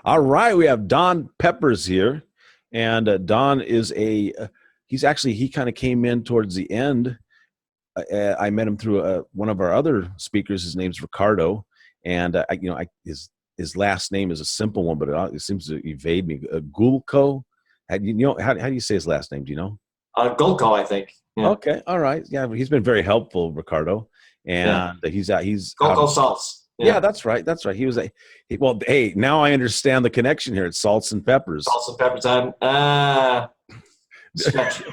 All right, we have Don Peppers here, and Don is he kind of came in towards the end. I met him through one of our other speakers. His name's Ricardo, and his last name is a simple one, but it seems to evade me. Gulko. How do you say his last name? Do you know? Golko, I think. Yeah. Okay, all right. Yeah, he's been very helpful, Ricardo, Yeah. and he's out Golko of. salts. Yeah, Yeah. that's right. That's right. Well, hey, now I understand the connection here. It's salts and peppers. Salts and pepper time. Sketchy.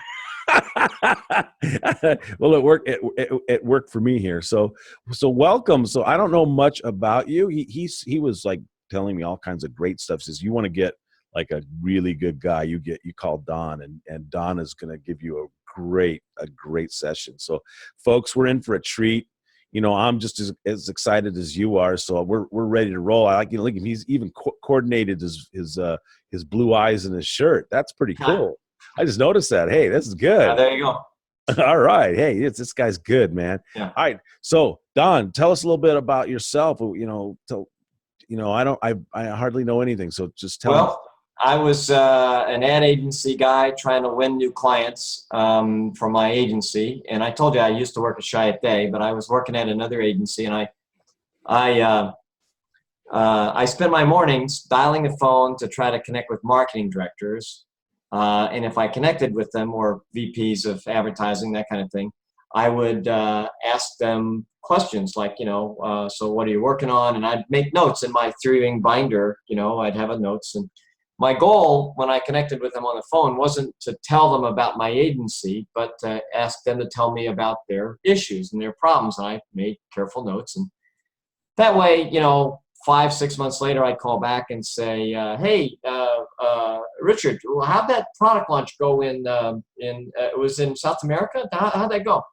Well, it worked. It worked for me here. So welcome. So I don't know much about you. He was like telling me all kinds of great stuff. Says you want to get like a really good guy, you call Don, and Don is going to give you a great session. So folks, we're in for a treat. I'm just as excited as you are. So we're ready to roll. I like, look, he's even coordinated his blue eyes in his shirt. That's pretty cool. I just noticed that. Hey, this is good. There you go. All right. Hey, this guy's good, man. Yeah. All right. So Don, tell us a little bit about yourself. I hardly know anything. So just tell me. Well, I was an ad agency guy trying to win new clients for my agency. And I told you I used to work at Chiat Day, but I was working at another agency, and I spent my mornings dialing the phone to try to connect with marketing directors. And if I connected with them, or VPs of advertising, that kind of thing, I would ask them questions like, so what are you working on? And I'd make notes in my 3-ring binder. I'd have notes. And my goal when I connected with them on the phone wasn't to tell them about my agency, but to ask them to tell me about their issues and their problems. And I made careful notes. And that way, 5-6 months later, I'd call back and say, hey, Richard, how'd that product launch go it was in South America? How'd that go?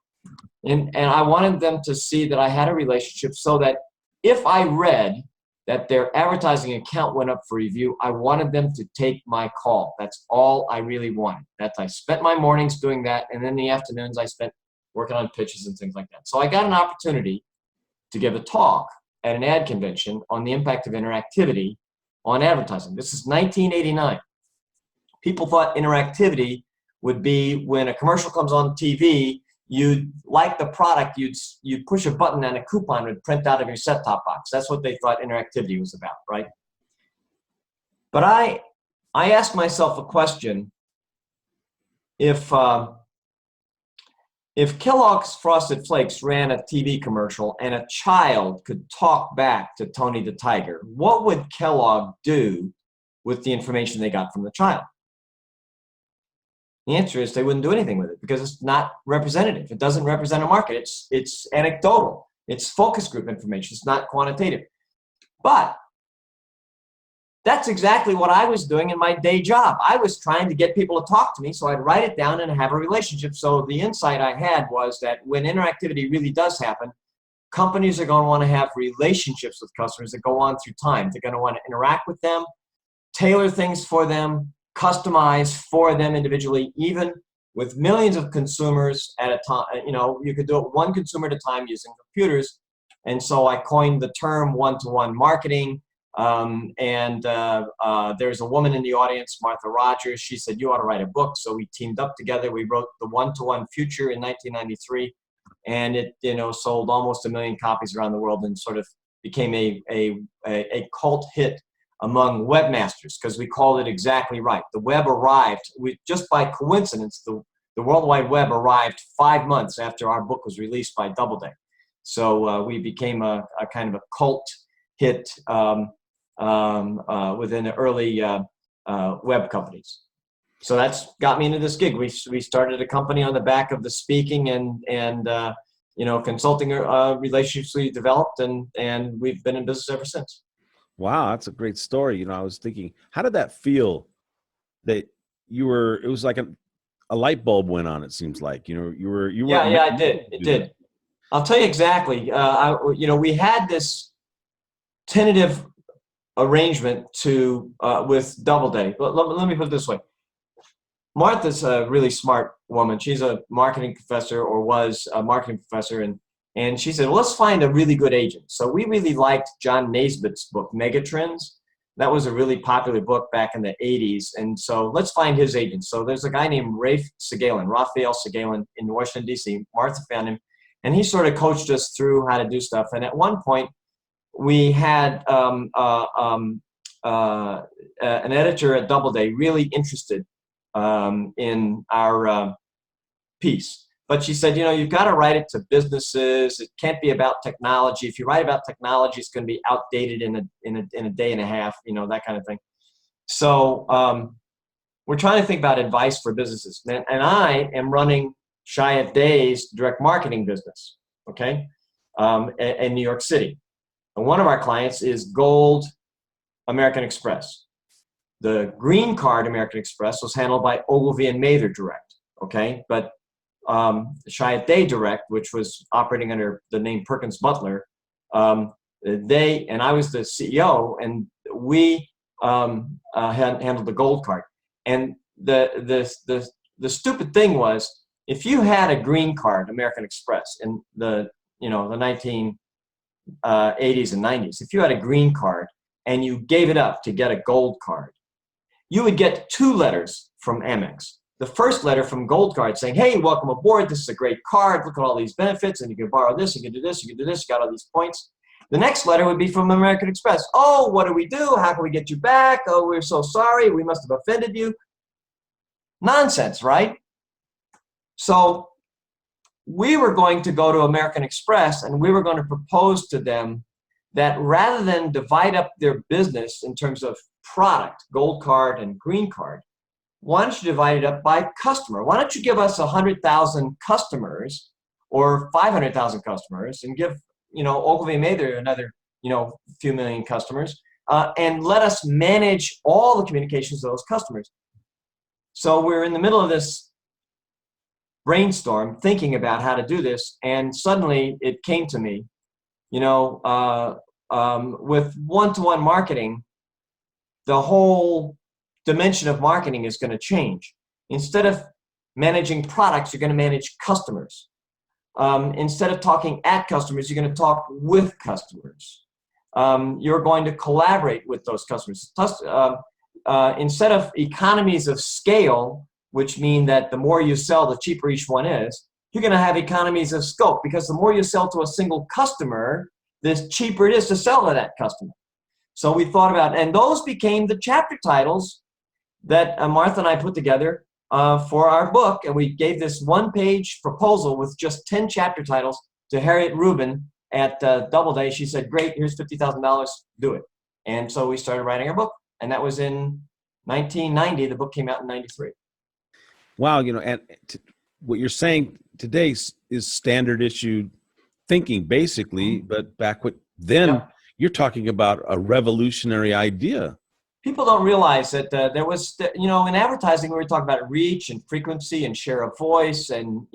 And I wanted them to see that I had a relationship, so that if I read that their advertising account went up for review, I wanted them to take my call. That's all I really wanted. I spent my mornings doing that, and then the afternoons I spent working on pitches and things like that. So I got an opportunity to give a talk at an ad convention on the impact of interactivity on advertising. This is 1989. People thought interactivity would be when a commercial comes on TV, you'd like the product, you'd push a button and a coupon would print out of your set-top box. That's what they thought interactivity was about, right? But I asked myself a question. If Kellogg's Frosted Flakes ran a TV commercial and a child could talk back to Tony the Tiger, what would Kellogg do with the information they got from the child? The answer is they wouldn't do anything with it, because it's not representative. It doesn't represent a market. It's anecdotal. It's focus group information. It's not quantitative. But that's exactly what I was doing in my day job. I was trying to get people to talk to me, so I'd write it down and have a relationship. So the insight I had was that when interactivity really does happen, companies are going to want to have relationships with customers that go on through time. They're going to want to interact with them, tailor things for them, customize for them individually, even with millions of consumers at a time. You could do it one consumer at a time using computers. And so I coined the term one-to-one marketing. There's a woman in the audience, Martha Rogers. She said, you ought to write a book. So we teamed up together. We wrote The One-to-One Future in 1993. And it, sold almost 1 million copies around the world, and sort of became a cult hit among webmasters, because we called it exactly right. The web arrived, just by coincidence, the World Wide Web arrived 5 months after our book was released by Doubleday. So we became a kind of a cult hit within the early web companies. So that's got me into this gig. We started a company on the back of the speaking and consulting relationships we developed, and we've been in business ever since. Wow, that's a great story. I was thinking, how did that feel that it was like a light bulb went on, it seems like, you were. Yeah, it did. I'll tell you exactly. We had this tentative arrangement with Doubleday. Let me put it this way. Martha's a really smart woman. She's a marketing professor, or was a marketing professor, and And she said, well, let's find a really good agent. So we really liked John Naisbitt's book, Megatrends. That was a really popular book back in the 80s. And so let's find his agent. So there's a guy named Raphael Segalin in Washington, D.C. Martha found him, and he sort of coached us through how to do stuff. And at one point, we had an editor at Doubleday really interested in our piece. But she said, you've got to write it to businesses. It can't be about technology. If you write about technology, it's going to be outdated in a day and a half, that kind of thing. So we're trying to think about advice for businesses. And I am running Chiat Day's direct marketing business, okay, in New York City. And one of our clients is Gold American Express. The green card American Express was handled by Ogilvy and Mather Direct, okay? But Chiat Day Direct, which was operating under the name Perkins Butler, they and I was the CEO, and we had handled the gold card. And the stupid thing was, if you had a green card American Express in the 1980s and 90s, if you had a green card and you gave it up to get a gold card, you would get 2 letters from Amex. The first letter from Gold Card saying, hey, welcome aboard. This is a great card. Look at all these benefits, and you can borrow this, you can do this, you can do this, you got all these points. The next letter would be from American Express. Oh, what do we do? How can we get you back? Oh, we're so sorry. We must have offended you. Nonsense, right? So we were going to go to American Express, and we were going to propose to them that rather than divide up their business in terms of product, gold card and green card, why don't you divide it up by customer? Why don't you give us 100,000 customers or 500,000 customers, and give Ogilvy and Mather another few million customers, and let us manage all the communications of those customers. So we're in the middle of this brainstorm thinking about how to do this, and suddenly it came to me, with one-to-one marketing, the whole dimension of marketing is going to change. Instead of managing products, you're going to manage customers. Instead of talking at customers, you're going to talk with customers. You're going to collaborate with those customers. Instead of economies of scale, which mean that the more you sell, the cheaper each one is, you're going to have economies of scope, because the more you sell to a single customer, the cheaper it is to sell to that customer. So we thought about, and those became the chapter titles that Martha and I put together for our book. And we gave this one-page proposal with just 10 chapter titles to Harriet Rubin at Doubleday. She said, great, here's $50,000, do it. And so we started writing our book. And that was in 1990. The book came out in 93. Wow, and what you're saying today is standard issue thinking, basically. But back then, yeah. You're talking about a revolutionary idea. People don't realize that there was, in advertising, we were talking about reach and frequency and share of voice, and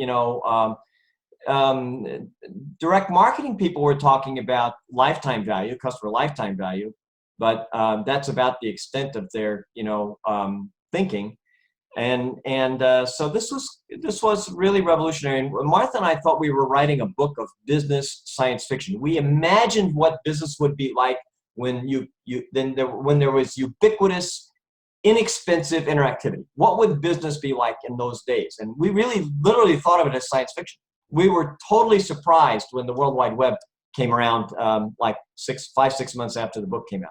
direct marketing people were talking about lifetime value, customer lifetime value, but that's about the extent of their thinking. And so this was really revolutionary. And Martha and I thought we were writing a book of business science fiction. We imagined what business would be like when there was ubiquitous, inexpensive interactivity. What would business be like in those days? And we really literally thought of it as science fiction. We were totally surprised when the World Wide Web came around, like 6 months after the book came out.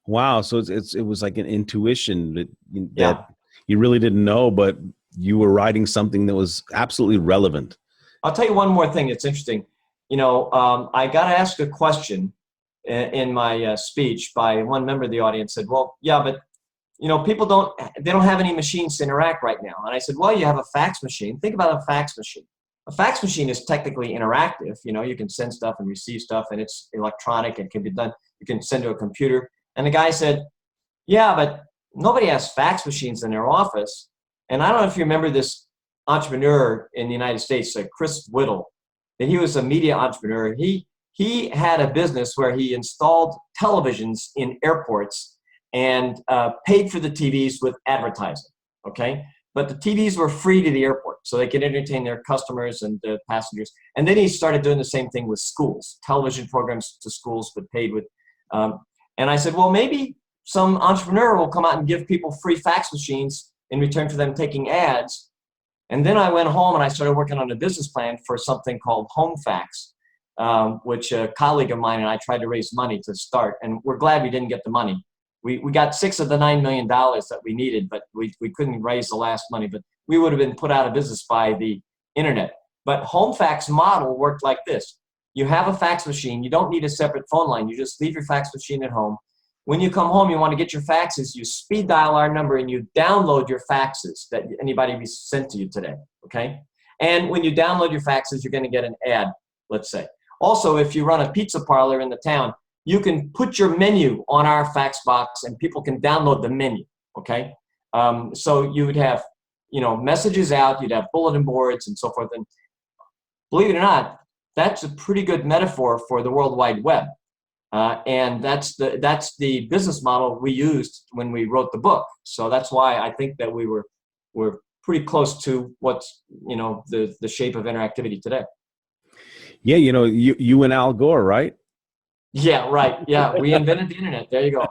Wow. So it was like an intuition that you really didn't know, but you were writing something that was absolutely relevant. I'll tell you one more thing that's interesting. I got asked a question in my speech by one member of the audience. Said, well, yeah, but people don't have any machines to interact right now. And I said, well, you have a fax machine. Think about a fax machine. A fax machine is technically interactive. You can send stuff and receive stuff, and it's electronic and can be done. You can send to a computer. And the guy said, yeah, but nobody has fax machines in their office. And I don't know if you remember this entrepreneur in the United States, Chris Whittle, that he was a media entrepreneur. He had a business where he installed televisions in airports and paid for the TVs with advertising, okay? but the TVs were free to the airport, so they could entertain their customers and the passengers. And then he started doing the same thing with schools, television programs to schools, but paid with. And I said, well, maybe some entrepreneur will come out and give people free fax machines in return for them taking ads. And then I went home and I started working on a business plan for something called Home Fax, which a colleague of mine and I tried to raise money to start. And we're glad we didn't get the money. We got $6 of the $9 million that we needed, but we couldn't raise the last money. But we would have been put out of business by the internet. But Home Fax model worked like this. You have a fax machine. You don't need a separate phone line. You just leave your fax machine at home. When you come home, you want to get your faxes, you speed dial our number and you download your faxes that anybody sent to you today, okay? And when you download your faxes, you're going to get an ad, let's say. Also, if you run a pizza parlor in the town, you can put your menu on our fax box and people can download the menu, okay? So you would have, messages out, you'd have bulletin boards and so forth. And believe it or not, that's a pretty good metaphor for the World Wide Web. And that's the business model we used when we wrote the book. So that's why I think that we're pretty close to what's, the shape of interactivity today. Yeah, you and Al Gore, right? Yeah, right. Yeah, we invented the internet. There you go.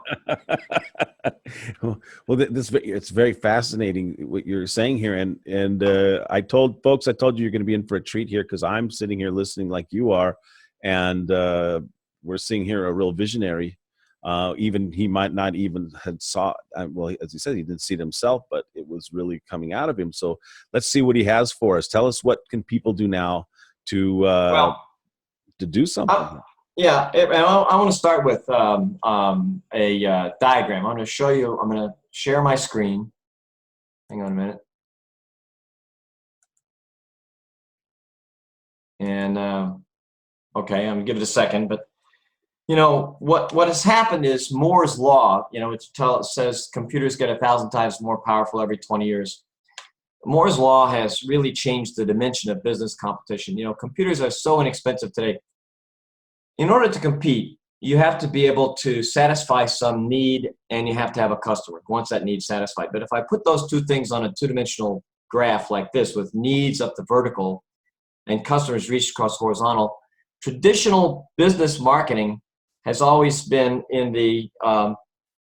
Well, it's very fascinating what you're saying here, and I told you you're going to be in for a treat here because I'm sitting here listening like you are, and we're seeing here a real visionary. Even he might not even had saw. Well, as he said, he didn't see it himself, but it was really coming out of him. So let's see what he has for us. Tell us what can people do now to do something. Yeah, I want to start with a diagram. I'm going to show you. I'm going to share my screen. Hang on a minute. And okay, I'm going to give it a second. But what has happened is Moore's law. It says computers get 1,000 times more powerful every 20 years. Moore's law has really changed the dimension of business competition. Computers are so inexpensive today. In order to compete, you have to be able to satisfy some need and you have to have a customer once that need's satisfied. But if I put those two things on a two-dimensional graph like this with needs up the vertical and customers reached across horizontal, traditional business marketing has always been in the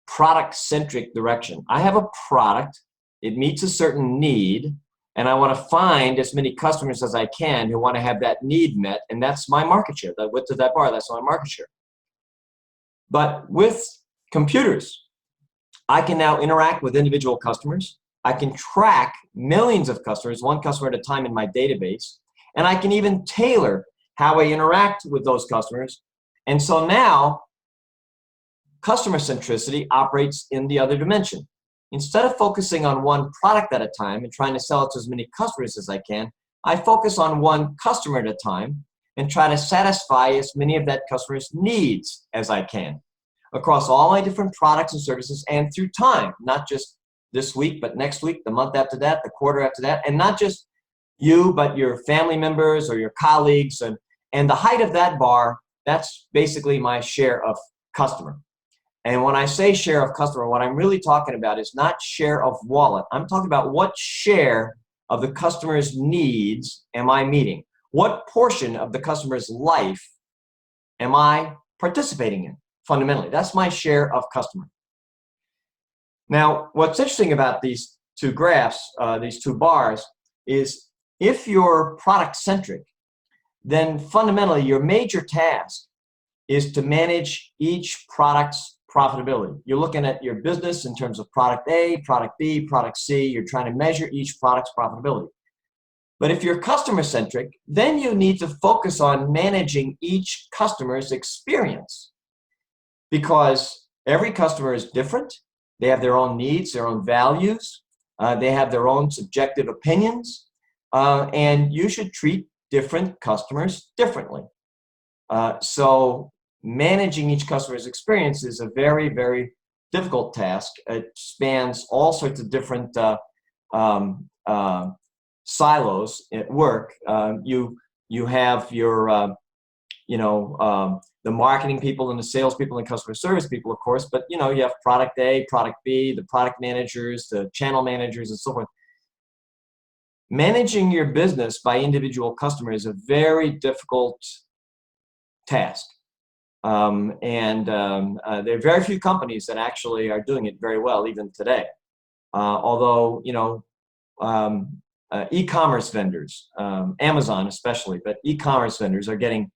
product-centric direction. I have a product, it meets a certain need, and I want to find as many customers as I can who want to have that need met, and that's my market share. The width of that bar, that's my market share. But with computers, I can now interact with individual customers. I can track millions of customers, one customer at a time in my database, and I can even tailor how I interact with those customers. And so now, customer centricity operates in the other dimension. Instead of focusing on one product at a time and trying to sell it to as many customers as I can, I focus on one customer at a time and try to satisfy as many of that customer's needs as I can across all my different products and services and through time, not just this week, but next week, the month after that, the quarter after that, and not just you, but your family members or your colleagues. And the height of that bar, that's basically my share of customer. And when I say share of customer, what I'm really talking about is not share of wallet. I'm talking about what share of the customer's needs am I meeting? What portion of the customer's life am I participating in? Fundamentally, that's my share of customer. Now, what's interesting about these two graphs, these two bars, is if you're product-centric, then fundamentally your major task is to manage each product's profitability. You're looking at your business in terms of product A, product B, product C. You're trying to measure each product's profitability. But if you're customer-centric, then you need to focus on managing each customer's experience because every customer is different. They have their own needs, their own values. They have their own subjective opinions. And you should treat different customers differently. So managing each customer's experience is a very, very difficult task. It spans all sorts of different silos at work. You have your, the marketing people and the sales people and customer service people, of course, but you have product A, product B, the product managers, the channel managers, and so forth. managing your business by individual customer is a very difficult task. There are very few companies that actually are doing it very well even today. Although, e-commerce vendors, Amazon especially, but e-commerce vendors are getting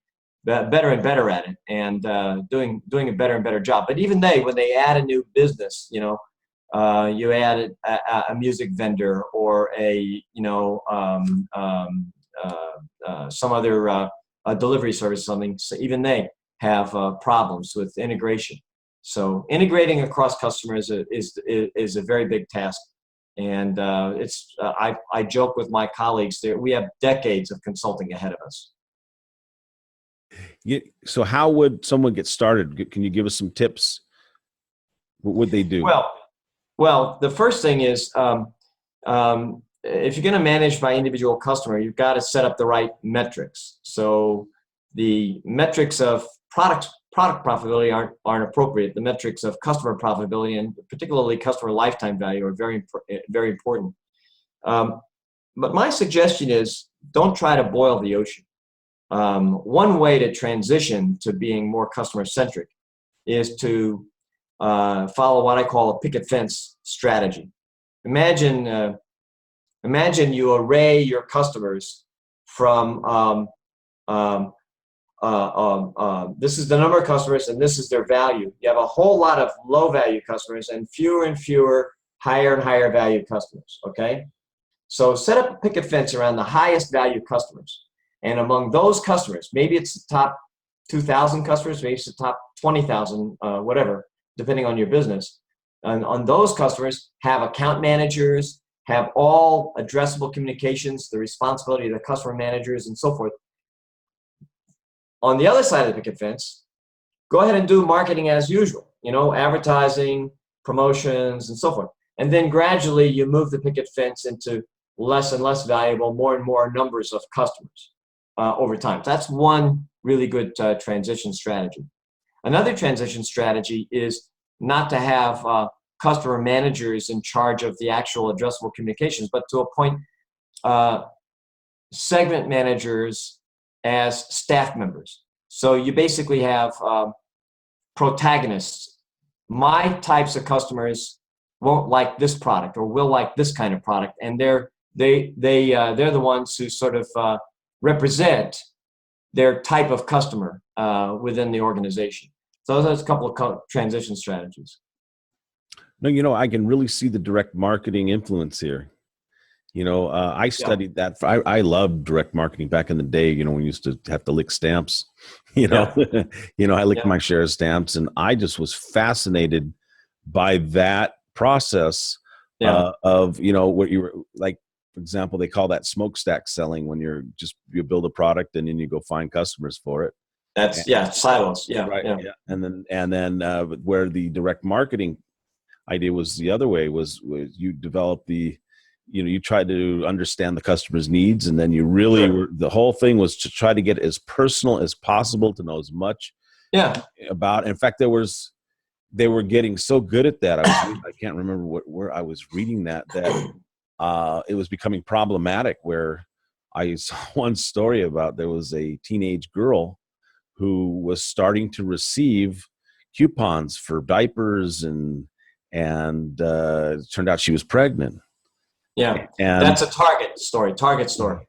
better and better at it, and doing a better and better job. But even when they add a new business, you add a music vendor or some other delivery service, something. So even they have problems with integration. So integrating across customers is a very big task. And I joke with my colleagues that we have decades of consulting ahead of us. So how would someone get started? Can you give us some tips? What would they do? Well, the first thing is, if you're going to manage by individual customer, you've got to set up the right metrics. So the metrics of product profitability aren't appropriate. The metrics of customer profitability, and particularly customer lifetime value, are very important. But my suggestion is, don't try to boil the ocean. One way to transition to being more customer centric is to follow what I call a picket fence strategy. Imagine you array your customers from this is the number of customers and this is their value. You have a whole lot of low value customers and fewer higher and higher value customers. Okay, so set up a picket fence around the highest value customers, and among those customers, maybe it's the top 2,000 customers, maybe it's the top 20,000, whatever, depending on your business. And on those customers, have account managers, have all addressable communications, the responsibility of the customer managers, and so forth. On the other side of the picket fence, go ahead and do marketing as usual, advertising, promotions, and so forth. And then gradually you move the picket fence into less and less valuable, more and more numbers of customers over time. That's one really good transition strategy. Another transition strategy is not to have customer managers in charge of the actual addressable communications, but to appoint segment managers as staff members. So you basically have protagonists. My types of customers won't like this product or will like this kind of product, and they're the ones who sort of represent their type of customer within the organization. So those are a couple of transition strategies. No, I can really see the direct marketing influence here. I studied that. I loved direct marketing back in the day, when we used to have to lick stamps, I licked my share of stamps, and I just was fascinated by that process of, what you were like, for example, they call that smokestack selling, when you build a product and then you go find customers for it. That's silos. Yeah. Right. Yeah. And then where the direct marketing idea was the other way was you develop you try to understand the customer's needs, and then you really the whole thing was to try to get as personal as possible, to know as much about. In fact, they were getting so good at that. I can't remember where I was reading that it was becoming problematic, where I saw one story about there was a teenage girl who was starting to receive coupons for diapers, and it turned out she was pregnant. Yeah, and that's a Target story.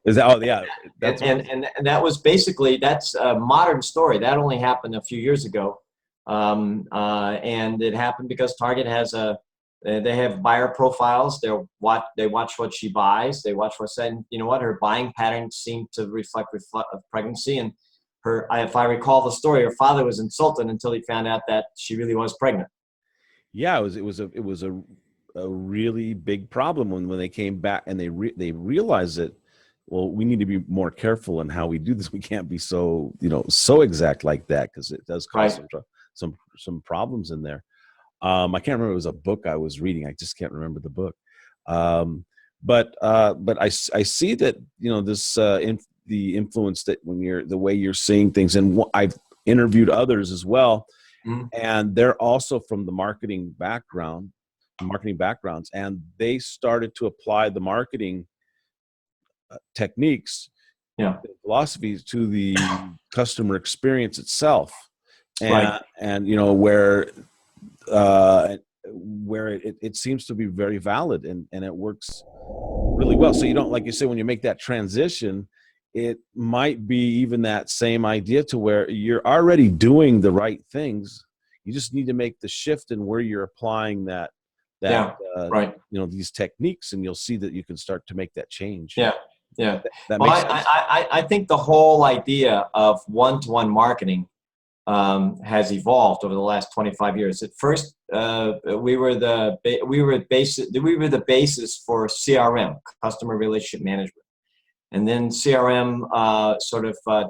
Is that? Oh, yeah. And that was basically, that's a modern story. That only happened a few years ago, and it happened because Target has they have buyer profiles. They watch what she buys. They watch what's said. You know what? Her buying patterns seem to reflect pregnancy. And if I recall the story, her father was insulted until he found out that she really was pregnant. Yeah, it was a really big problem when they came back, and they realized that, well, we need to be more careful in how we do this. We can't be so exact like that, because it does cause some problems in there. I can't remember. It was a book I was reading. I just can't remember the book. But I see that this the influence that the way you're seeing things, and I've interviewed others as well, and they're also from the marketing backgrounds, and they started to apply the marketing techniques, Yeah. philosophies to the customer experience itself, Right. and you know uh, where it seems to be very valid, and it works really well. So you don't, like you say, when you make that transition, it might be even that same idea to where you're already doing the right things. You just need to make the shift in where you're applying that Yeah. Right. you know, these techniques, and you'll see that you can start to make that change. Yeah. Yeah. That Well, makes sense. I think the whole idea of one-to-one marketing has evolved over the last 25 years. At first, we were the basis for CRM, customer relationship management, and then CRM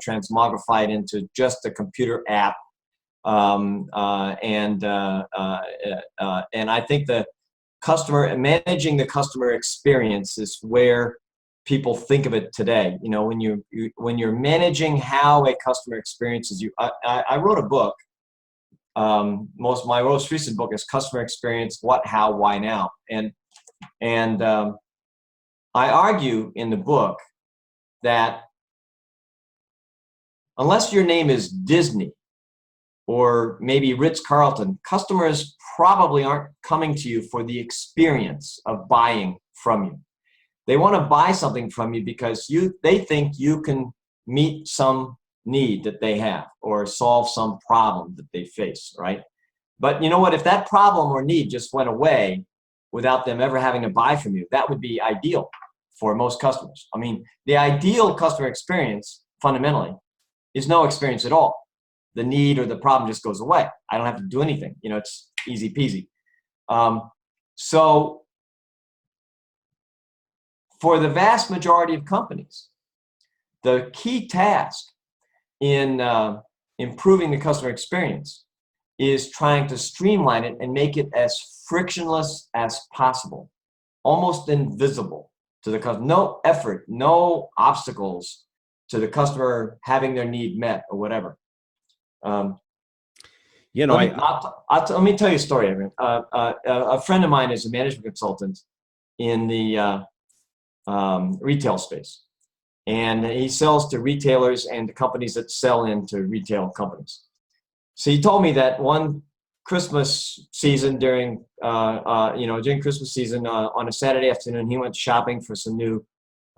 transmogrified into just a computer app. And I think the managing the customer experience is where people think of it today. You know, when you're managing how a customer experiences you. I wrote a book. My most recent book is Customer Experience: What, How, Why Now, and I argue in the book that unless your name is Disney or maybe Ritz-Carlton, customers probably aren't coming to you for the experience of buying from you. They want to buy something from you because they think you can meet some need that they have or solve some problem that they face, right? But you know what? If that problem or need just went away without them ever having to buy from you, that would be ideal for most customers. I mean, the ideal customer experience fundamentally is no experience at all. The need or the problem just goes away. I don't have to do anything. You know, it's easy peasy. So for the vast majority of companies, the key task in improving the customer experience is trying to streamline it and make it as frictionless as possible, almost invisible to the customer. No effort, no obstacles to the customer having their need met or whatever. You know, Let me tell you a story. A friend of mine is a management consultant in the retail space, and he sells to retailers and to companies that sell into retail companies. So he told me that one Christmas season during Christmas season on a Saturday afternoon, he went shopping for some new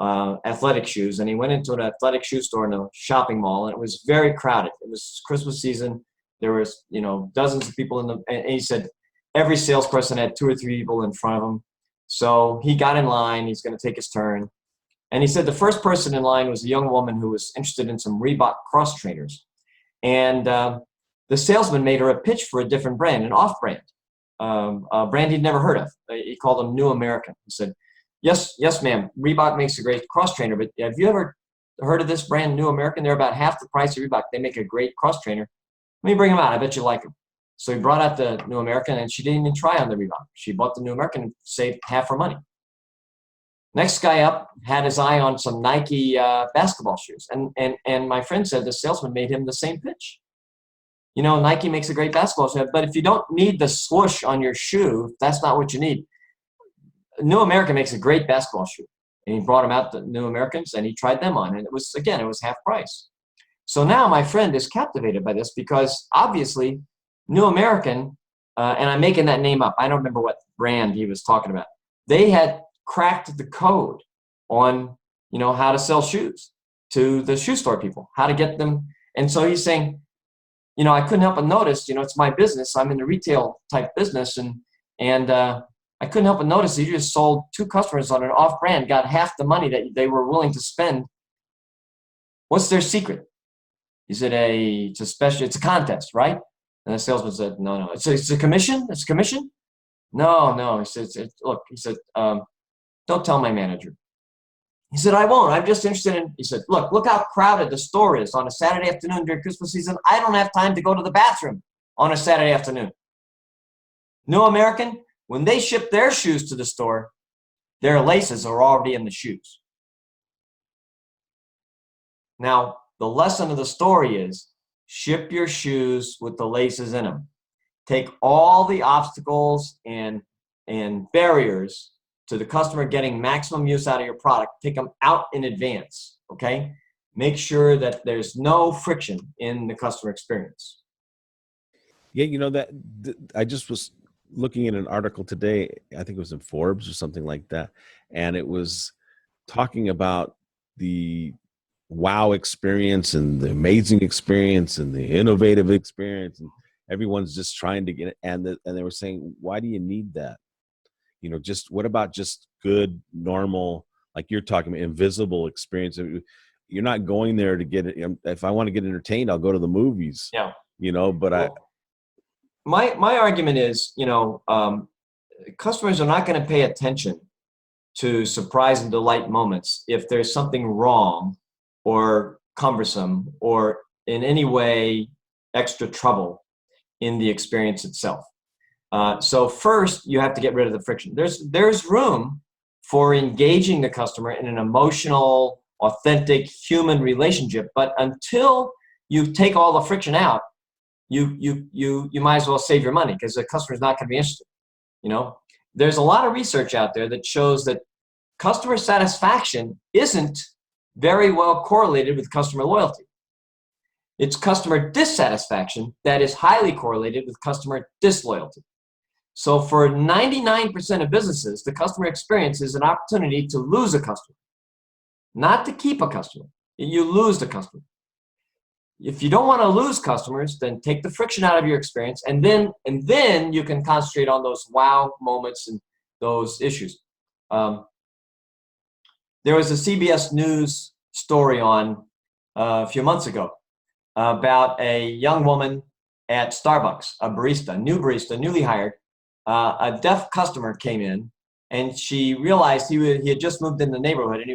athletic shoes, and he went into an athletic shoe store in a shopping mall, and it was very crowded. It was Christmas season. There was, dozens of people and he said every salesperson had 2 or 3 people in front of him. So he got in line. He's going to take his turn. And he said the first person in line was a young woman who was interested in some Reebok cross trainers. And the salesman made her a pitch for a different brand, an off-brand, a brand he'd never heard of. He called them New American. He said, yes, ma'am, Reebok makes a great cross trainer, but have you ever heard of this brand, New American? They're about half the price of Reebok. They make a great cross trainer. Let me bring them out. I bet you like them. So he brought out the New American, and she didn't even try on the Reebok. She bought the New American and saved half her money. Next guy up had his eye on some Nike basketball shoes. And my friend said the salesman made him the same pitch. Nike makes a great basketball shoe, but if you don't need the swoosh on your shoe, that's not what you need. New American makes a great basketball shoe. And he brought him out the New Americans, and he tried them on. And it was half price. So now my friend is captivated by this because obviously New American, and I'm making that name up. I don't remember what brand he was talking about. They had cracked the code on, how to sell shoes to the shoe store people, how to get them. And so he's saying, I couldn't help but notice, it's my business. I'm in the retail type business. And I couldn't help but notice that you just sold 2 customers on an off brand, got half the money that they were willing to spend. What's their secret? He said, it's a contest, right? And the salesman said, no, it's a commission. It's a commission. No. He said, look, he said, don't tell my manager. He said, I won't. I'm just interested in, he said, look how crowded the store is on a Saturday afternoon during Christmas season. I don't have time to go to the bathroom on a Saturday afternoon. New American, when they ship their shoes to the store, their laces are already in the shoes. Now, the lesson of the story is ship your shoes with the laces in them. Take all the obstacles and barriers to the customer getting maximum use out of your product, take them out in advance, okay? Make sure that there's no friction in the customer experience. Yeah, you know that I just was looking at an article today. I think it was in Forbes or something like that, and it was talking about the wow experience and the amazing experience and the innovative experience, and everyone's just trying to get it. And they were saying, why do you need that? You know, just what about just good, normal, like you're talking about, invisible experience? You're not going there to get it. If I want to get entertained, I'll go to the movies. Yeah. You know, but Well, my argument is, customers are not going to pay attention to surprise and delight moments if there's something wrong or cumbersome or in any way extra trouble in the experience itself. So first, you have to get rid of the friction. There's room for engaging the customer in an emotional, authentic, human relationship, but until you take all the friction out, you might as well save your money, because the customer's not going to be interested. There's a lot of research out there that shows that customer satisfaction isn't very well correlated with customer loyalty. It's customer dissatisfaction that is highly correlated with customer disloyalty. So for 99% of businesses, the customer experience is an opportunity to lose a customer, not to keep a customer. You lose the customer. If you don't want to lose customers, then take the friction out of your experience, and then you can concentrate on those wow moments and those issues. There was a CBS News story on a few months ago about a young woman at Starbucks, a barista, newly hired. A deaf customer came in, and she realized he had just moved in the neighborhood, and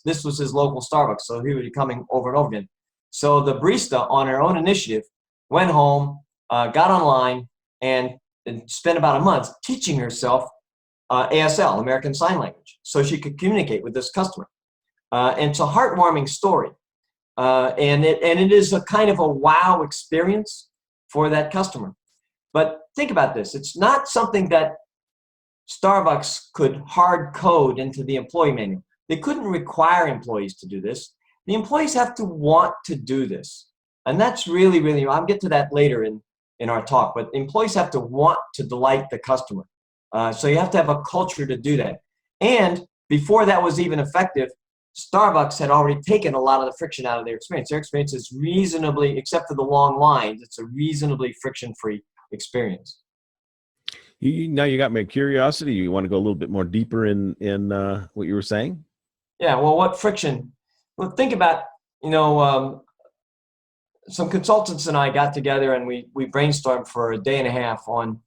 this was his local Starbucks, so he would be coming over and over again. So the barista, on her own initiative, went home, got online, and spent about a month teaching herself ASL, American Sign Language, so she could communicate with this customer. And it's a heartwarming story, and it is a kind of a wow experience for that customer. But think about this. It's not something that Starbucks could hard code into the employee manual. They couldn't require employees to do this. The employees have to want to do this. And that's really, really, I'll get to that later in our talk, but employees have to want to delight the customer. So you have to have a culture to do that. And before that was even effective, Starbucks had already taken a lot of the friction out of their experience. Their experience is reasonably, except for the long lines, it's a reasonably friction-free experience. Now you got my curiosity. You want to go a little bit more deeper in what you were saying? Yeah, well, what friction? Well, think about, some consultants and I got together and we brainstormed for a day and a half on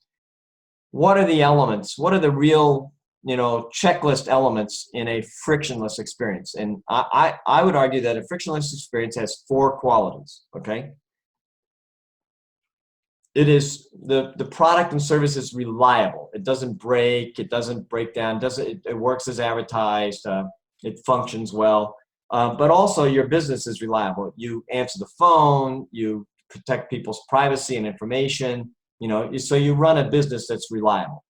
what are the elements, what are the real, checklist elements in a frictionless experience. And I would argue that a frictionless experience has 4 qualities, okay? It is the product and service is reliable. It doesn't break. It doesn't break down. It works as advertised. It functions well. But also your business is reliable. You answer the phone. You protect people's privacy and information. So you run a business that's reliable.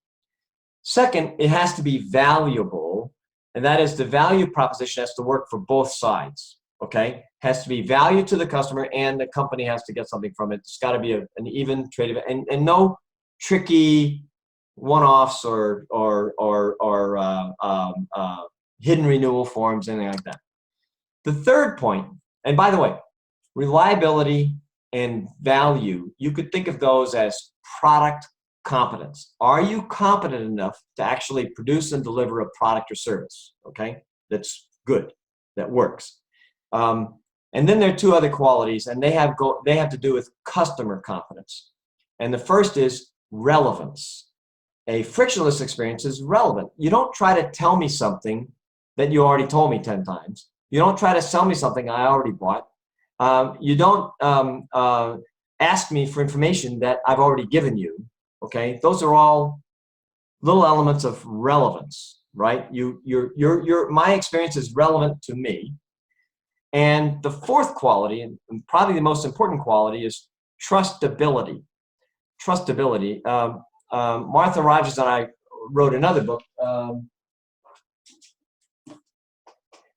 Second, it has to be valuable, and that is the value proposition has to work for both sides. Okay, has to be value to the customer, and the company has to get something from it. It's got to be an even trade, and no tricky one-offs or hidden renewal forms, anything like that. The third point, and by the way, reliability and value, you could think of those as product competence. Are you competent enough to actually produce and deliver a product or service? Okay, that's good, that works. And then there are 2 other qualities, and they have to do with customer confidence. And the first is relevance. A frictionless experience is relevant. You don't try to tell me something that you already told me 10 times. You don't try to sell me something I already bought. You don't ask me for information that I've already given you. Okay, those are all little elements of relevance, right? My experience is relevant to me. And the 4th quality, and probably the most important quality, is trustability. Trustability. Martha Rogers and I wrote another book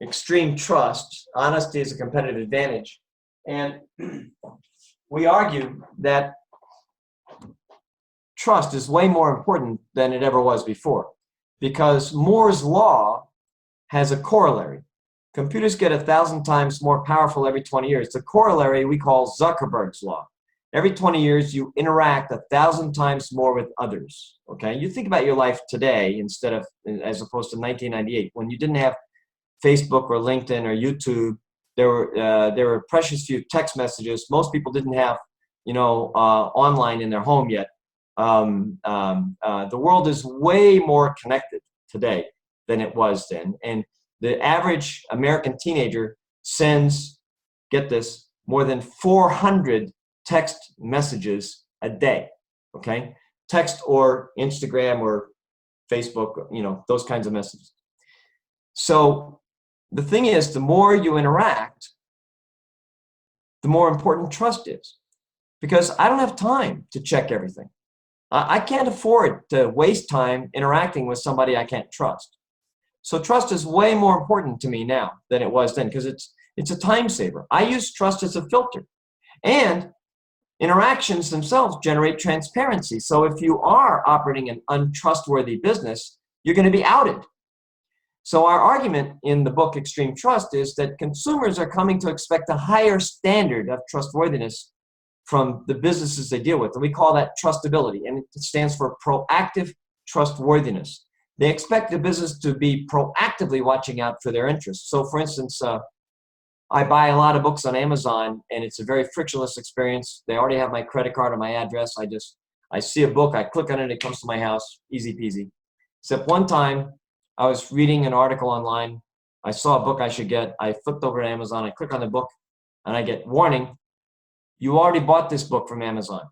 Extreme Trust, Honesty is a Competitive Advantage. And we argue that trust is way more important than it ever was before, because Moore's law has a corollary. Computers get 1,000 times more powerful every 20 years. The corollary we call Zuckerberg's law. Every 20 years, you interact 1,000 times more with others. Okay, you think about your life today as opposed to 1998, when you didn't have Facebook or LinkedIn or YouTube. There were precious few text messages. Most people didn't have, online in their home yet. The world is way more connected today than it was then. And the average American teenager sends, get this, more than 400 text messages a day, okay? Text or Instagram or Facebook, those kinds of messages. So the thing is, the more you interact, the more important trust is. Because I don't have time to check everything. I can't afford to waste time interacting with somebody I can't trust. So trust is way more important to me now than it was then, because it's a time saver. I use trust as a filter. And interactions themselves generate transparency. So if you are operating an untrustworthy business, you're going to be outed. So our argument in the book Extreme Trust is that consumers are coming to expect a higher standard of trustworthiness from the businesses they deal with. And we call that trustability, and it stands for proactive trustworthiness. They expect the business to be proactively watching out for their interests. So for instance, I buy a lot of books on Amazon, and it's a very frictionless experience. They already have my credit card and my address. I see a book, I click on it, it comes to my house, easy peasy. Except one time, I was reading an article online. I saw a book I should get. I flipped over to Amazon, I click on the book, and I get, warning, you already bought this book from Amazon.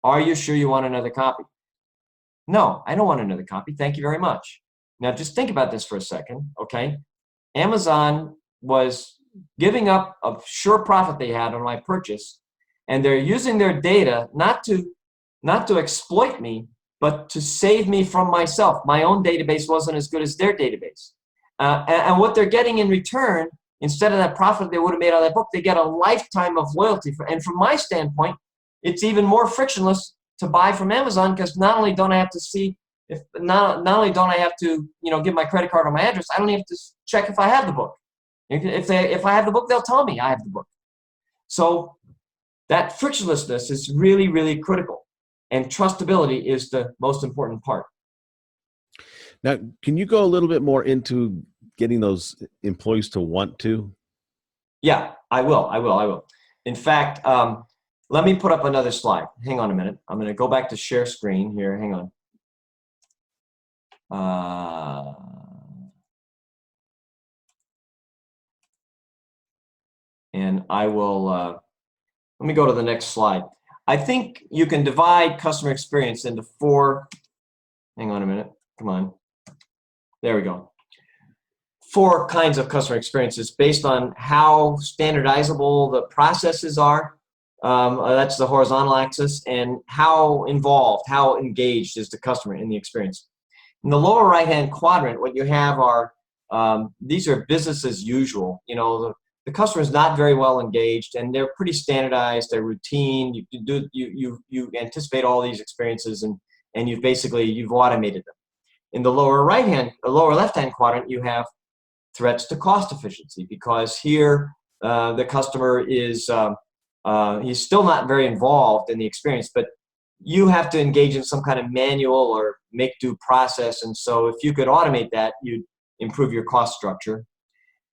Are you sure you want another copy? No, I don't want another copy. Thank you very much. Now, just think about this for a second, okay? Amazon was giving up a sure profit they had on my purchase, and they're using their data not to exploit me, but to save me from myself. My own database wasn't as good as their database. And what they're getting in return, instead of that profit they would have made on that book, they get a lifetime of loyalty. And from my standpoint, it's even more frictionless to buy from Amazon, because not only don't I have to see if not only don't I have to give my credit card or my address, I don't have to check if I have the book. If I have the book, they'll tell me I have the book. So that frictionlessness is really, really critical, and trustability is the most important part. Now, can you go a little bit more into getting those employees to want to? Yeah, I will. In fact, let me put up another slide. Hang on a minute. I'm going to go back to share screen here. Hang on. And I will, let me go to the next slide. I think you can divide customer experience into four, hang on a minute, come on. There we go. 4 kinds of customer experiences based on how standardizable the processes are. That's the horizontal axis, and how involved, how engaged is the customer in the experience. In the lower right-hand quadrant, what you have are, these are business as usual. The customer is not very well engaged, and they're pretty standardized, they're routine. You anticipate all these experiences, and you've automated them. In the lower left-hand quadrant, you have threats to cost efficiency, because here the customer is he's still not very involved in the experience, but you have to engage in some kind of manual or make-do process, and so if you could automate that, you'd improve your cost structure.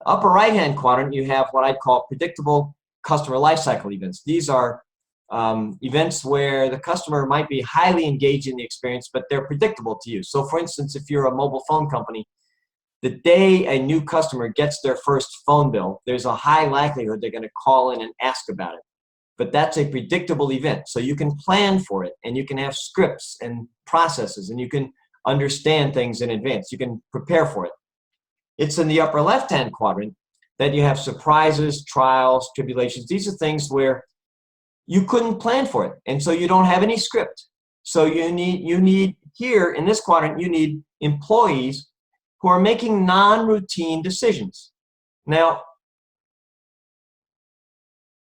Upper right-hand quadrant, you have what I'd call predictable customer lifecycle events. These are events where the customer might be highly engaged in the experience, but they're predictable to you. So for instance, if you're a mobile phone company, the day a new customer gets their first phone bill, there's a high likelihood they're going to call in and ask about it. But that's a predictable event. So you can plan for it, and you can have scripts and processes, and you can understand things in advance. You can prepare for it. It's in the upper left-hand quadrant that you have surprises, trials, tribulations. These are things where you couldn't plan for it, and so you don't have any script. So you need here in this quadrant, you need employees who are making non-routine decisions. Now,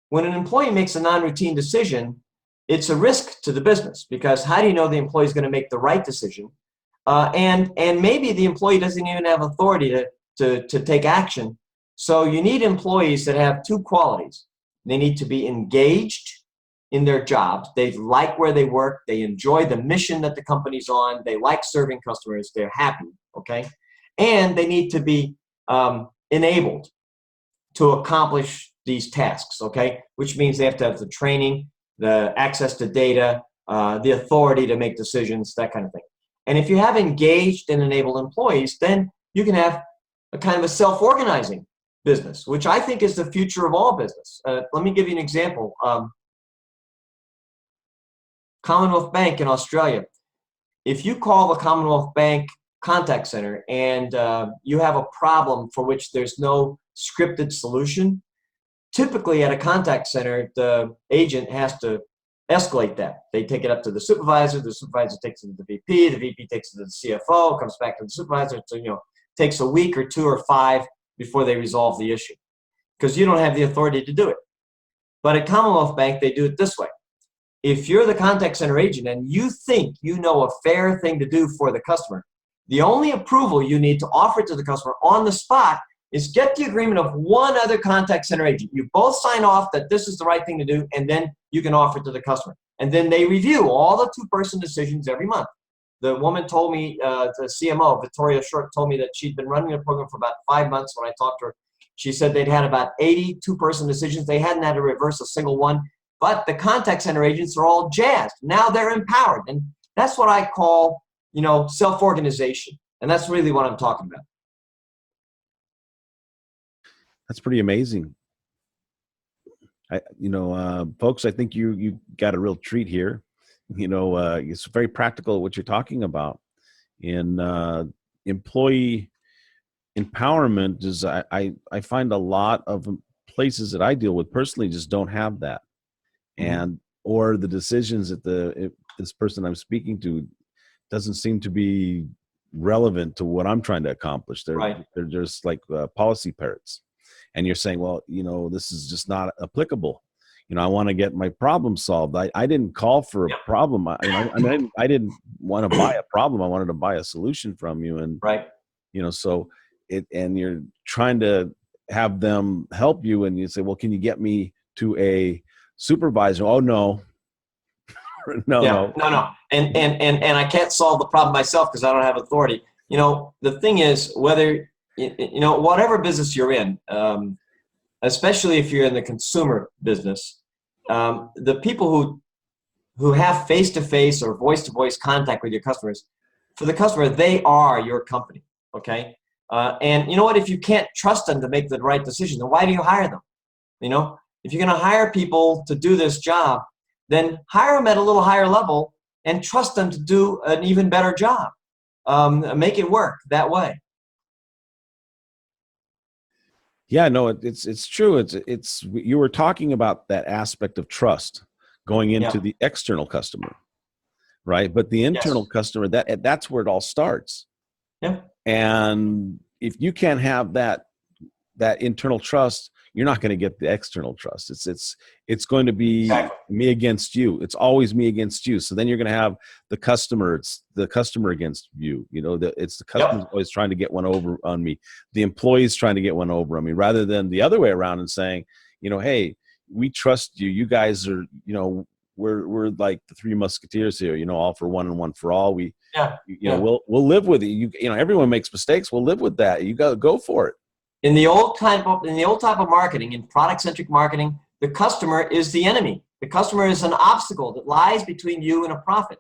when an employee makes a non-routine decision, it's a risk to the business, because how do you know the employee is going to make the right decision? And maybe the employee doesn't even have authority to take action. So you need employees that have two qualities. They need to be engaged in their jobs. They like where they work. They enjoy the mission that the company's on. They like serving customers. They're happy, okay? And they need to be enabled to accomplish these tasks, okay? Which means they have to have the training, the access to data, the authority to make decisions, that kind of thing. And if you have engaged and enabled employees, then you can have a kind of a self-organizing business, which I think is the future of all business. Let me give you an example. Commonwealth Bank in Australia. If you call the Commonwealth Bank contact center and you have a problem for which there's no scripted solution, typically at a contact center, the agent has to escalate that. They take it up to the supervisor takes it to the VP takes it to the CFO, comes back to the supervisor. So, takes a week or 2 or 5 before they resolve the issue, because you don't have the authority to do it. But at Commonwealth Bank, they do it this way. If you're the contact center agent and you think you know a fair thing to do for the customer, the only approval you need to offer to the customer on the spot is get the agreement of one other contact center agent. You both sign off that this is the right thing to do, and then you can offer it to the customer. And then they review all the two-person decisions every month. The woman told me, the CMO, Victoria Short, told me that she'd been running the program for about 5 months. When I talked to her, she said they'd had about 80 two-person decisions. They hadn't had to reverse a single one. But the contact center agents are all jazzed. Now they're empowered. And that's what I call, self-organization. And that's really what I'm talking about. That's pretty amazing. Folks, I think you got a real treat here. It's very practical what you're talking about. In employee empowerment is I find a lot of places that I deal with personally just don't have that. And or the decisions that this person I'm speaking to doesn't seem to be relevant to what I'm trying to accomplish. They're just like policy parrots, and you're saying, well, this is just not applicable. I want to get my problem solved. I didn't call for a problem. I didn't want to buy a problem. I wanted to buy a solution from you, and so and you're trying to have them help you, and you say, well, can you get me to a supervisor? Oh, no. No. And I can't solve the problem myself because I don't have authority. The thing is, whether, whatever business you're in, especially if you're in the consumer business, the people who have face-to-face or voice-to-voice contact with your customers, for the customer, they are your company, okay? And you know what? If you can't trust them to make the right decision, then why do you hire them? If you're going to hire people to do this job, then hire them at a little higher level and trust them to do an even better job. Make it work that way. Yeah, no, it's true. It's you were talking about that aspect of trust going into the external customer, right? But the internal customer, that's where it all starts. Yeah. And if you can't have that internal trust, you're not going to get the external trust. It's going to be me against you. It's always me against you. So then you're going to have the customer. It's the customer against you. It's the customer always trying to get one over on me. The employee's trying to get one over on me, rather than the other way around and saying, hey, we trust you. You guys are, we're like the three musketeers here. All for one and one for all. We'll live with it. Everyone makes mistakes. We'll live with that. You got to go for it. In the old type of marketing, in product-centric marketing, the customer is the enemy. The customer is an obstacle that lies between you and a profit.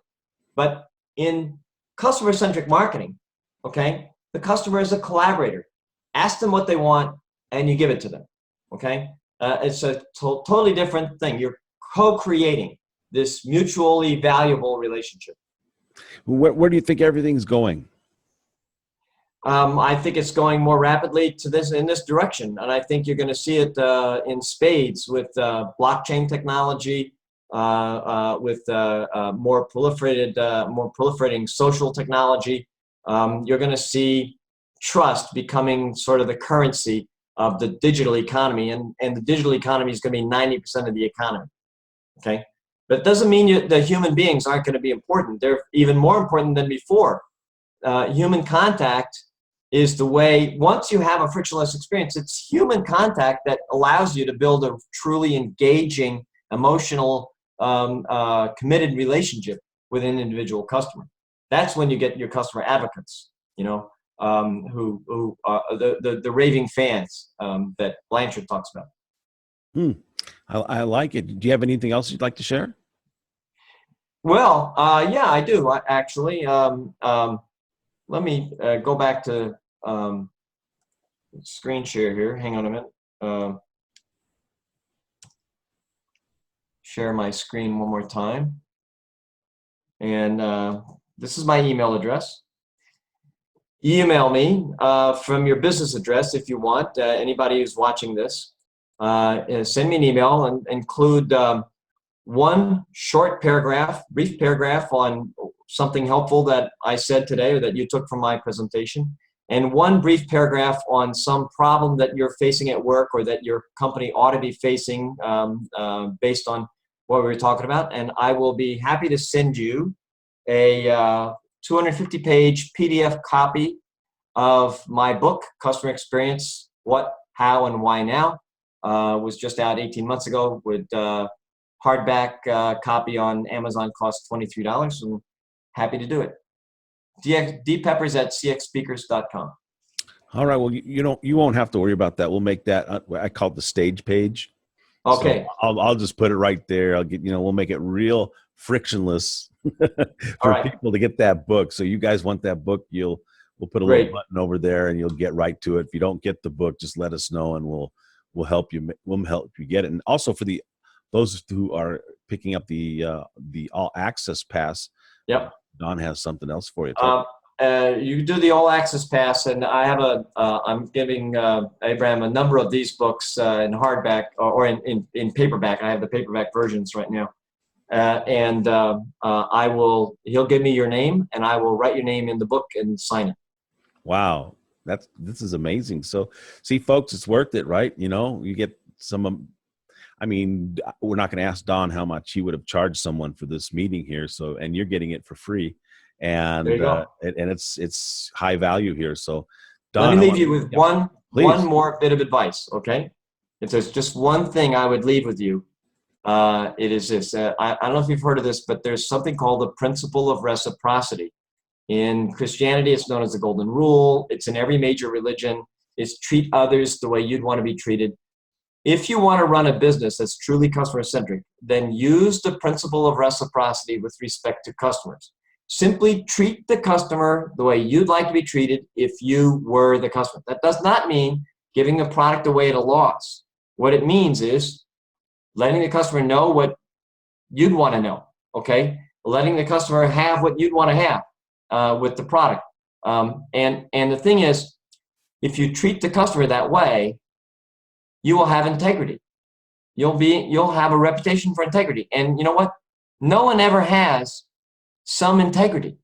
But in customer-centric marketing, okay, the customer is a collaborator. Ask them what they want, and you give it to them. Okay, it's a totally different thing. You're co-creating this mutually valuable relationship. Where do you think everything's going? I think it's going more rapidly in this direction, and I think you're going to see it in spades with blockchain technology, with more proliferating social technology. You're going to see trust becoming sort of the currency of the digital economy, and the digital economy is going to be 90% of the economy. Okay, but it doesn't mean the human beings aren't going to be important. They're even more important than before. Human contact is the way, once you have a frictionless experience, it's human contact that allows you to build a truly engaging, emotional, committed relationship with an individual customer. That's when you get your customer advocates, you know, who the raving fans that Blanchard talks about. I like it. Do you have anything else you'd like to share? Well, yeah, I do actually. Let me go back to screen share here. Hang on a minute. Share my screen one more time. And this is my email address. Email me from your business address if you want. Anybody who's watching this, send me an email and include one short paragraph, brief paragraph on something helpful that I said today or that you took from my presentation, and one brief paragraph on some problem that you're facing at work or that your company ought to be facing based on what we were talking about. And I will be happy to send you a 250-page PDF copy of my book, Customer Experience, What, How, and Why Now. Was just out 18 months ago with hardback copy on Amazon, costs $23. I'm happy to do it. dpeppers@cxspeakers.com. All right. Well, you won't have to worry about that. We'll make that. I call it the stage page. Okay. So I'll just put it right there. We'll make it real frictionless for people to get that book. So you guys want that book, we'll put a little button over there and you'll get right to it. If you don't get the book, just let us know and we'll help you. We'll help you get it. And also for those who are picking up the all access pass. Yep. Don has something else for you. You do the all access pass, and I have I'm giving Abraham a number of these books in hardback or in paperback. I have the paperback versions right now. He'll give me your name and I will write your name in the book and sign it. Wow. This is amazing. So see, folks, it's worth it, right? You get we're not going to ask Don how much he would have charged someone for this meeting here. So, and you're getting it for free, and it's high value here. So, Don, let me leave you with one more bit of advice. Okay, if there's just one thing I would leave with you, it is this. I don't know if you've heard of this, but there's something called the principle of reciprocity. In Christianity, it's known as the Golden Rule. It's in every major religion. It's treat others the way you'd want to be treated. If you want to run a business that's truly customer-centric, then use the principle of reciprocity with respect to customers. Simply treat the customer the way you'd like to be treated if you were the customer. That does not mean giving the product away at a loss. What it means is letting the customer know what you'd want to know, okay? Letting the customer have what you'd want to have with the product. And the thing is, if you treat the customer that way, you will have integrity. You'll have a reputation for integrity. And you know what? No one ever has some integrity.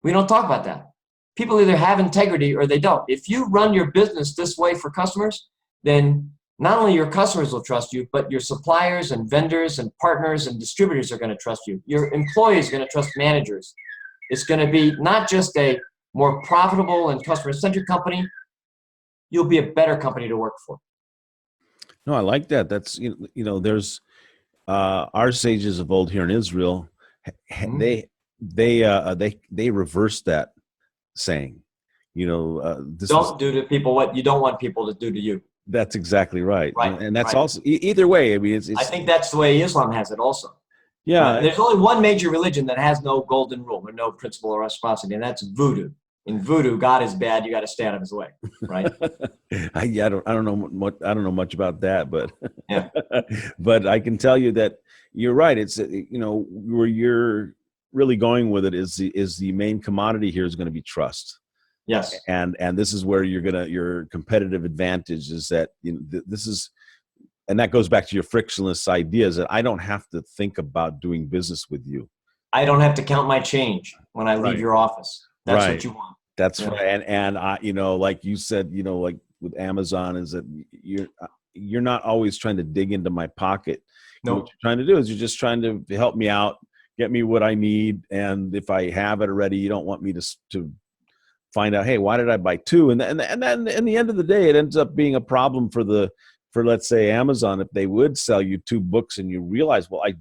We don't talk about that. People either have integrity or they don't. If you run your business this way for customers, then not only your customers will trust you, but your suppliers and vendors and partners and distributors are going to trust you. Your employees are going to trust managers. It's going to be not just a more profitable and customer-centric company, you'll be a better company to work for. No, I like that. That's, there's our sages of old here in Israel, they reverse that saying, don't do to people what you don't want people to do to you. That's exactly right. And that's also either way. I mean, I think that's the way Islam has it also. Yeah. There's only one major religion that has no golden rule or no principle of reciprocity, and that's voodoo. In voodoo, God is bad. You got to stay out of his way, right? I don't know much about that, but yeah. But I can tell you that you're right. It's where you're really going with it is the main commodity here is going to be trust. Yes. And this is where your competitive advantage is that this is, and that goes back to your frictionless ideas that I don't have to think about doing business with you. I don't have to count my change when I leave your office. That's what you want. That's right. And I, like you said, like with Amazon is that you're not always trying to dig into my pocket. No. What you're trying to do is you're just trying to help me out, get me what I need, and if I have it already, you don't want me to find out, hey, why did I buy two? And then in the end of the day, it ends up being a problem for let's say Amazon, if they would sell you two books and you realize, well, I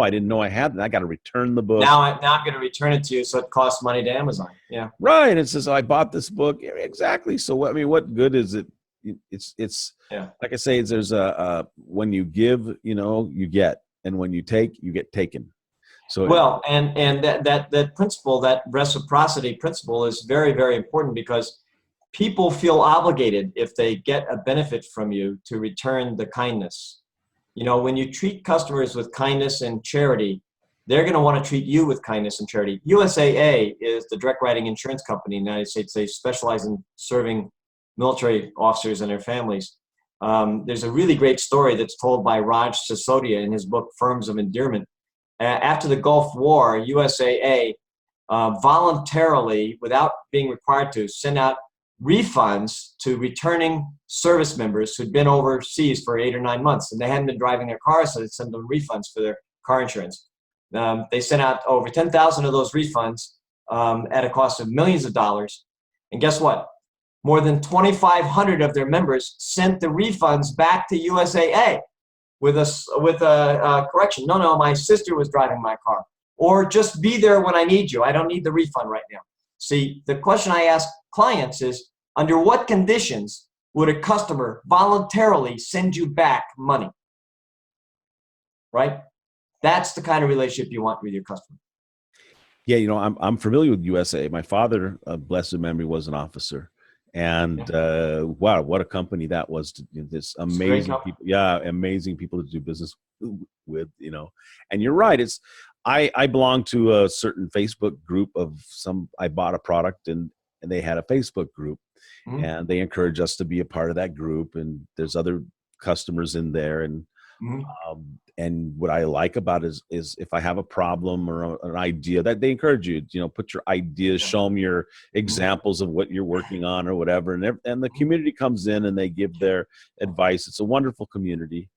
didn't know I had that. I got to return the book. Now I'm going to return it to you, so it costs money to Amazon. Yeah. Right. It says, I bought this book. Yeah, exactly. So what good is it? It's like I say, there's when you give, you get, and when you take, you get taken. So well, and that principle, that reciprocity principle, is very, very important, because people feel obligated, if they get a benefit from you, to return the kindness. When you treat customers with kindness and charity, they're going to want to treat you with kindness and charity. USAA is the direct writing insurance company in the United States. They specialize in serving military officers and their families. There's a really great story that's told by Raj Sisodia in his book, Firms of Endearment. After the Gulf War, USAA voluntarily, without being required to, sent out refunds to returning service members who'd been overseas for 8 or 9 months, and they hadn't been driving their cars, so they sent them refunds for their car insurance. They sent out over 10,000 of those refunds at a cost of millions of dollars. And guess what? More than 2,500 of their members sent the refunds back to USAA with a correction. No, my sister was driving my car. Or just be there when I need you. I don't need the refund right now. See, the question I ask clients is, under what conditions would a customer voluntarily send you back money? Right? That's the kind of relationship you want with your customer. Yeah, I'm familiar with USA. My father, blessed memory, was an officer. And wow, what a company that was! This amazing people, amazing people to do business with. And you're right. I belong to a certain Facebook group of some. I bought a product and they had a Facebook group, and they encourage us to be a part of that group. And there's other customers in there, and and what I like about it is if I have a problem or an idea, that they encourage you, put your ideas, show them your examples of what you're working on or whatever. And the community comes in and they give their advice. It's a wonderful community.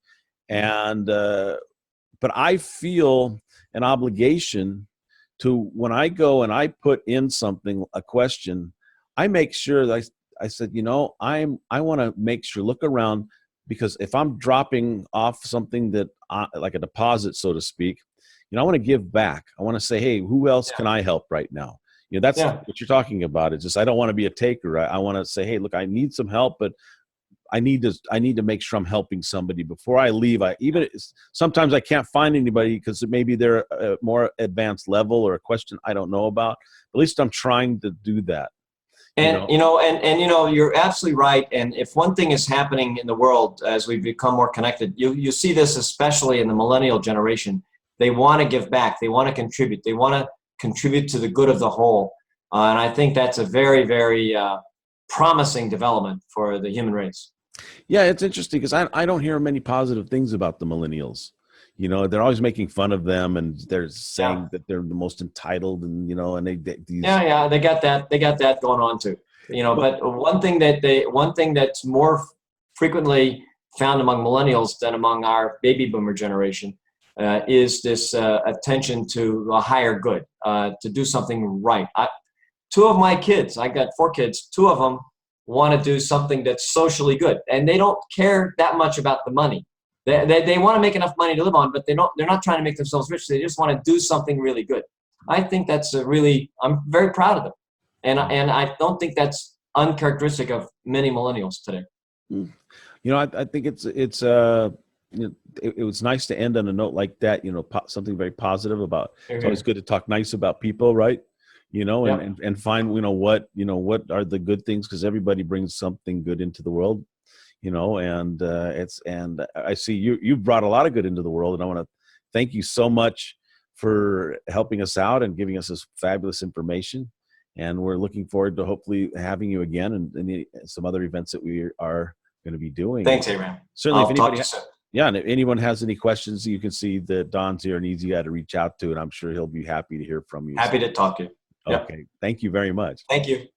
And, but I feel an obligation to, when I go and I put in something, a question, I make sure that I said, I want to make sure, look around, because if I'm dropping off something that like a deposit, so to speak, I want to give back. I want to say, hey, who else can I help right now? That's what you're talking about. It's just, I don't want to be a taker. I want to say, hey, look, I need some help, but I need to make sure I'm helping somebody before I leave. Sometimes I can't find anybody because maybe they're a more advanced level or a question I don't know about. At least I'm trying to do that. And you're absolutely right. And if one thing is happening in the world as we become more connected, you see this especially in the millennial generation. They want to give back. They want to contribute. They want to contribute to the good of the whole. And I think that's a very, very promising development for the human race. Yeah, it's interesting because I don't hear many positive things about the millennials. They're always making fun of them, and they're saying that they're the most entitled, and and they got that going on too. But one thing that's more frequently found among millennials than among our baby boomer generation is this attention to a higher good, to do something right. Two of my kids, I got 4 kids, 2 of them want to do something that's socially good, and they don't care that much about the money. They want to make enough money to live on, but they're not trying to make themselves rich. They just want to do something really good. I think that's I'm very proud of them. And I don't think that's uncharacteristic of many millennials today. I think it was nice to end on a note like that, something very positive about, it's always good to talk nice about people, right? And find, what are the good things, because everybody brings something good into the world. And I see you brought a lot of good into the world, and I want to thank you so much for helping us out and giving us this fabulous information. And we're looking forward to hopefully having you again and some other events that we are going to be doing. Thanks, Abraham. Certainly, I'll talk to you soon. Yeah, and if anyone has any questions, you can see that Don's here, an easy guy to reach out to, and I'm sure he'll be happy to hear from you. Happy to talk to you. Okay, Thank you very much. Thank you.